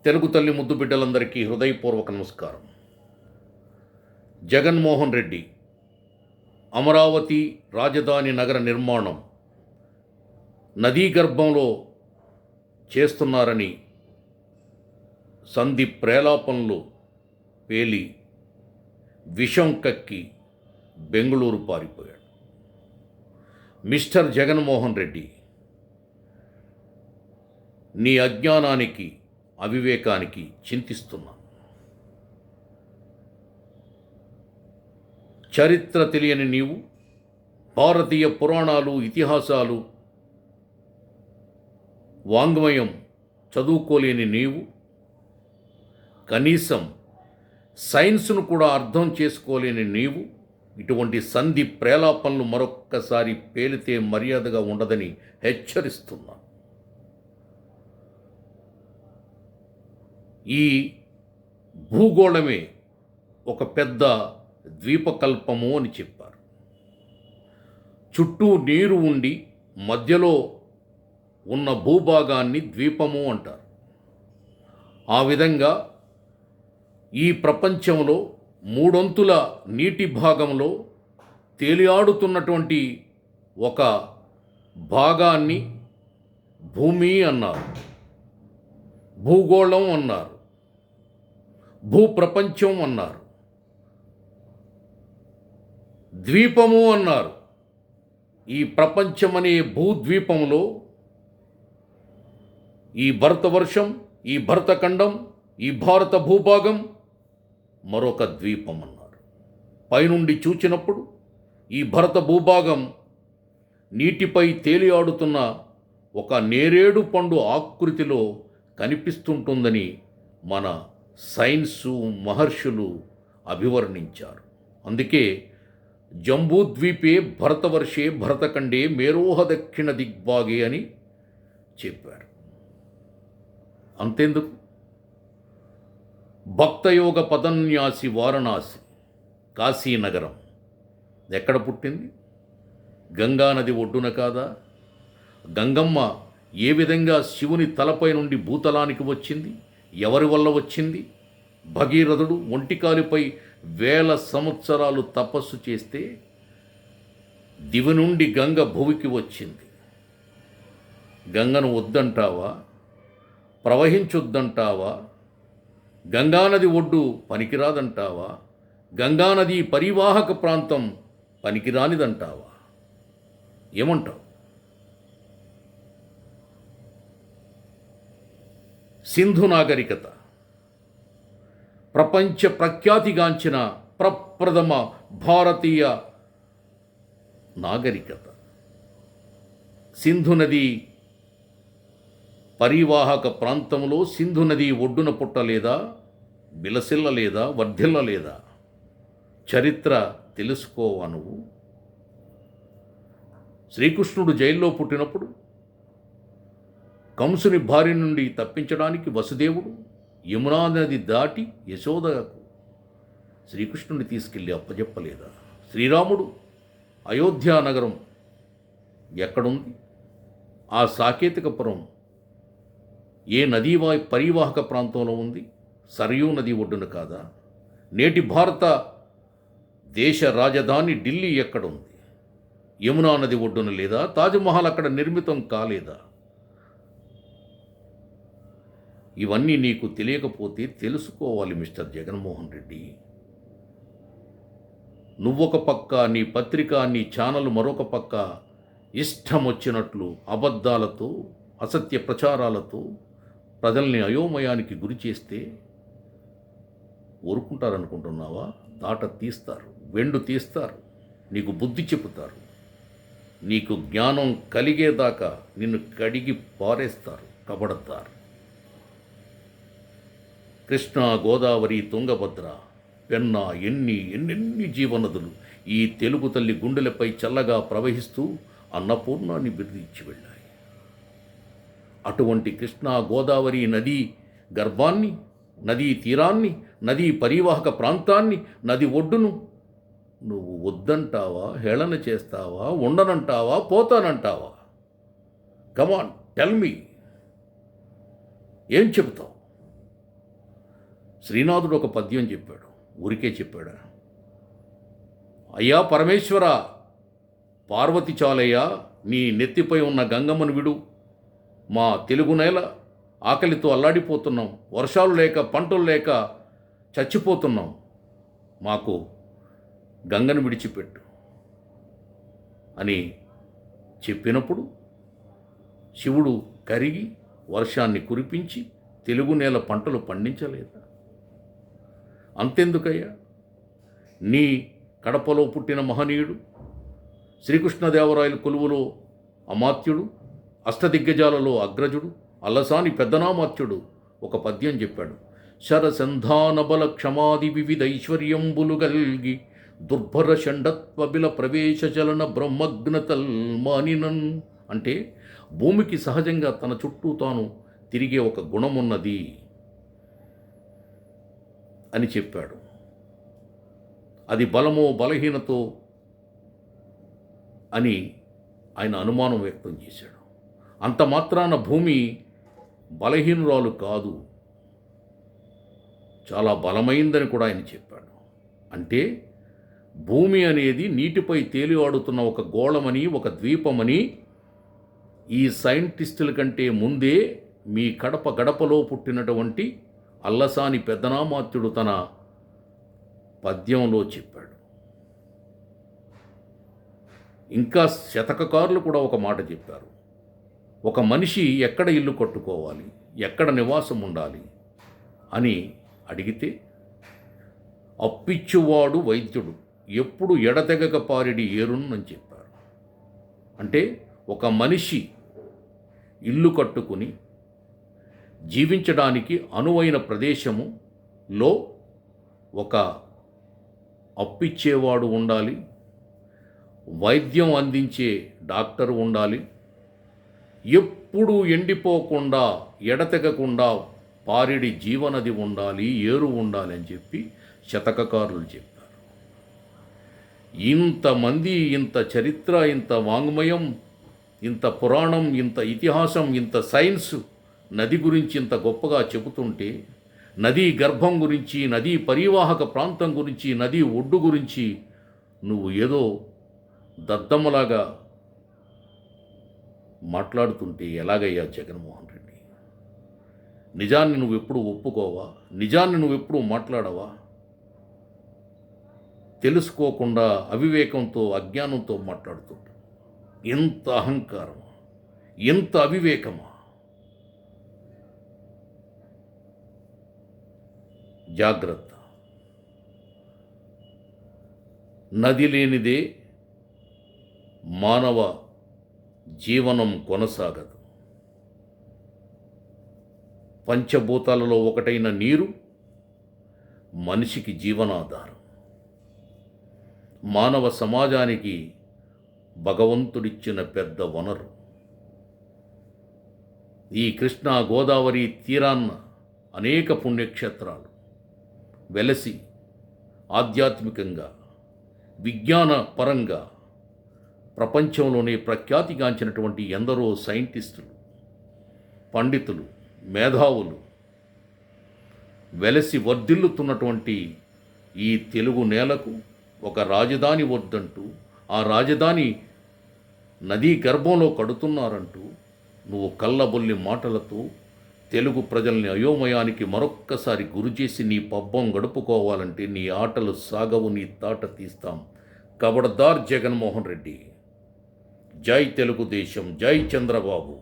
తెలుగు తల్లి ముద్దు బిడ్డలందరికీ హృదయపూర్వక నమస్కారం. జగన్మోహన్ రెడ్డి అమరావతి రాజధాని నగర నిర్మాణం నదీ గర్భంలో చేస్తున్నారని సంధి ప్రేలాపనలు పేలి విషం కక్కి బెంగళూరు పారిపోయాడు. మిస్టర్ జగన్మోహన్ రెడ్డి, నీ అజ్ఞానానికి అవివేకానికి చింతిస్తున్నా. చరిత్ర తెలియని నీవు, భారతీయ పురాణాలు, ఇతిహాసాలు, వాంగ్మయం చదువుకోలేని నీవు, కనీసం సైన్స్ను కూడా అర్థం చేసుకోలేని నీవు ఇటువంటి సంధి ప్రేలాపనలు మరొక్కసారి పేలితే మర్యాదగా ఉండదని హెచ్చరిస్తున్నా. ఈ భూగోళమే ఒక పెద్ద ద్వీపకల్పము అని చెప్పారు. చుట్టూ నీరు ఉండి మధ్యలో ఉన్న భూభాగాన్ని ద్వీపము అంటారు. ఆ విధంగా ఈ ప్రపంచంలో మూడొంతుల నీటి భాగంలో తేలియాడుతున్నటువంటి ఒక భాగాన్ని భూమి అన్నారు, భూగోళం అన్నారు, భూప్రపంచం అన్నారు, ద్వీపము అన్నారు. ఈ ప్రపంచమనే భూద్వీపంలో ఈ భరతవర్షం, ఈ భరతఖండం, ఈ భారత భూభాగం మరొక ద్వీపం అన్నారు. పైనుండి చూచినప్పుడు ఈ భరత భూభాగం నీటిపై తేలియాడుతున్న ఒక నేరేడు పండు ఆకృతిలో కనిపిస్తుంటుందని మన సైన్సు మహర్షులు అభివర్ణించారు. అందుకే జంబూద్వీపే భరతవర్షే భరతఖండే మేరోహ దక్షిణ దిగ్భాగే అని చెప్పారు. అంతేందుకు, భక్తయోగ పదన్యాసి వారణాసి కాశీనగరం ఎక్కడ పుట్టింది? గంగానది ఒడ్డున కాదా? గంగమ్మ ఏ విధంగా శివుని తలపై నుండి భూతలానికి వచ్చింది? ఎవరి వల్ల వచ్చింది? భగీరథుడు ఒంటికాలిపై 1000 సంవత్సరాలు తపస్సు చేస్తే దివి నుండి గంగ భూమికి వచ్చింది. గంగను వద్దంటావా? ప్రవహించొద్దంటావా? గంగానది ఒడ్డు పనికిరాదంటావా? గంగానది పరివాహక ప్రాంతం పనికిరానిదంటావా? ఏమంటావు? సింధు నాగరికత ప్రపంచ ప్రఖ్యాతిగాంచిన ప్రప్రథమ భారతీయ నాగరికత. సింధు నది పరివాహక ప్రాంతంలో సింధు నది ఒడ్డున పుట్టలేదా, విలసిల్లలేదా, వర్ధిల్లలేదా? చరిత్ర తెలుసుకోవా నువ్వు? శ్రీకృష్ణుడు జైల్లో పుట్టినప్పుడు కంసుని భార్య నుండి తప్పించడానికి వసుదేవుడు యమునా నది దాటి యశోదకు శ్రీకృష్ణుని తీసుకెళ్ళి అప్పజెప్పలేదా? శ్రీరాముడు అయోధ్య నగరం ఎక్కడుంది? ఆ సాకేతికపురం ఏ నదీ పరివాహక ప్రాంతంలో ఉంది? సరయూ నది ఒడ్డున కాదా? నేటి భారత దేశ రాజధాని ఢిల్లీ ఎక్కడుంది? యమునా నది ఒడ్డున లేదా? తాజ్మహల్ అక్కడ నిర్మితం కాలేదా? ఇవన్నీ నీకు తెలియకపోతే తెలుసుకోవాలి మిస్టర్ జగన్మోహన్ రెడ్డి. నువ్వొక పక్క, నీ పత్రిక, నీ ఛానల్ మరొక పక్క ఇష్టం వచ్చినట్లు అబద్ధాలతో, అసత్య ప్రచారాలతో ప్రజల్ని అయోమయానికి గురి చేస్తే ఊరుకుంటారనుకుంటున్నావా? తాట తీస్తారు, వెండు తీస్తారు, నీకు బుద్ధి చెబుతారు. నీకు జ్ఞానం కలిగేదాకా నిన్ను కడిగి పారేస్తారు, కబడతారు. కృష్ణ, గోదావరి, తుంగభద్ర, పెన్నా, ఎన్నెన్ని జీవనదులు ఈ తెలుగు తల్లి గుండెలపై చల్లగా ప్రవహిస్తూ అన్నపూర్ణాన్ని బిర్దించి వెళ్ళాయి. అటువంటి కృష్ణా గోదావరి నదీ గర్భాన్ని, నదీ తీరాన్ని, నదీ పరివాహక ప్రాంతాన్ని, నది ఒడ్డును నువ్వు వద్దంటావా? హేళన చేస్తావా? ఉండనంటావా? పోతానంటావా? కమాన్, టెల్ మీ, ఏం చెబుతావు? శ్రీనాథుడు ఒక పద్యం చెప్పాడు. ఊరికే చెప్పాడా? అయ్యా పరమేశ్వర, పార్వతి చాలయ్యా, నీ నెత్తిపై ఉన్న గంగమ్మను విడు. మా తెలుగు నేల ఆకలితో అల్లాడిపోతున్నాం, వర్షాలు లేక పంటలు లేక చచ్చిపోతున్నాం, మాకు గంగను విడిచిపెట్టు అని చెప్పినప్పుడు శివుడు కరిగి వర్షాన్ని కురిపించి తెలుగు నేల పంటలు పండించలేదా? అంతెందుకయ్యా, నీ కడపలో పుట్టిన మహనీయుడు శ్రీకృష్ణదేవరాయల కొలువులో అమాత్యుడు, అష్టదిగ్గజాలలో అగ్రజుడు, అల్లసాని పెద్దనామాత్యుడు ఒక పద్యం చెప్పాడు. శరసంధానబల క్షమాది వివిధైశ్వర్యంబులు గల్గి దుర్భర షండత్వ బిల ప్రవేశ చలన బ్రహ్మగ్నతల్మానినన్. అంటే భూమికి సహజంగా తన చుట్టూ తాను తిరిగే ఒక గుణమున్నది అని చెప్పాడు. అది బలమో బలహీనతో అని ఆయన అనుమానం వ్యక్తం చేశాడు. అంత మాత్రాన భూమి బలహీనురాలు కాదు, చాలా బలమైందని కూడా ఆయన చెప్పాడు. అంటే భూమి అనేది నీటిపై తేలియాడుతున్న ఒక గోళమని, ఒక ద్వీపమని ఈ సైంటిస్టుల కంటే ముందే మీ కడప గడపలో పుట్టినటువంటి అల్లసాని పెద్దనామాత్యుడు తన పద్యంలో చెప్పాడు. ఇంకా శతకకారులు కూడా ఒక మాట చెప్పారు. ఒక మనిషి ఎక్కడ ఇల్లు కట్టుకోవాలి, ఎక్కడ నివాసం ఉండాలి అని అడిగితే అప్పిచ్చువాడు వైద్యుడు ఎప్పుడు ఎడతెగక పారిడి ఏరున్నని చెప్పారు. అంటే ఒక మనిషి ఇల్లు కట్టుకుని జీవించడానికి అనువైన ప్రదేశములో ఒక అప్పిచ్చేవాడు ఉండాలి, వైద్యం అందించే డాక్టరు ఉండాలి, ఎప్పుడూ ఎండిపోకుండా ఎడతెగకుండా పారిడి జీవనది ఉండాలి, ఏరు ఉండాలి అని చెప్పి శతకకారులు చెప్పారు. ఇంతమంది, ఇంత చరిత్ర, ఇంత వాంగ్మయం, ఇంత పురాణం, ఇంత ఇతిహాసం, ఇంత సైన్స్ నది గురించి ఇంత గొప్పగా చెబుతుంటే, నదీ గర్భం గురించి, నదీ పరివాహక ప్రాంతం గురించి, నదీ ఒడ్డు గురించి నువ్వు ఏదో దద్దమ్మలాగా మాట్లాడుతుంటే ఎలాగయ్యా జగన్మోహన్ రెడ్డి? నిజాన్ని నువ్వు ఎప్పుడు ఒప్పుకోవా? నిజాన్ని నువ్వు ఎప్పుడు మాట్లాడవా? తెలుసుకోకుండా అవివేకంతో, అజ్ఞానంతో మాట్లాడుతుంటా. ఎంత అహంకారం, ఎంత అవివేకమా! జాగ్రత్త. నది లేనిదే మానవ జీవనం కొనసాగదు. పంచభూతాలలో ఒకటైన నీరు మనిషికి జీవనాధారం. మానవ సమాజానికి భగవంతుడిచ్చిన పెద్ద వనరు. ఈ కృష్ణా గోదావరి తీరాన్న అనేక పుణ్యక్షేత్రాలు వెలసి ఆధ్యాత్మికంగా, విజ్ఞాన పరంగా ప్రపంచంలోనే ప్రఖ్యాతిగాంచినటువంటి ఎందరో సైంటిస్టులు, పండితులు, మేధావులు వెలసి వర్ధిల్లుతున్నటువంటి ఈ తెలుగు నేలకు ఒక రాజధాని వద్దంటూ, ఆ రాజధాని నదీ గర్భంలో కడుతున్నారంటూ నువ్వు కళ్ళబొల్లి మాటలతో తెలుగు ప్రజల్ని అయోమయానికి మరొక్కసారి గురిచేసి నీ పబ్బం గడుపుకోవాలంటే నీ ఆటలు సాగవు, నీ తాట తీస్తాం. ఖబర్దార్ జగన్మోహన్ రెడ్డి. జై తెలుగుదేశం, జై చంద్రబాబు.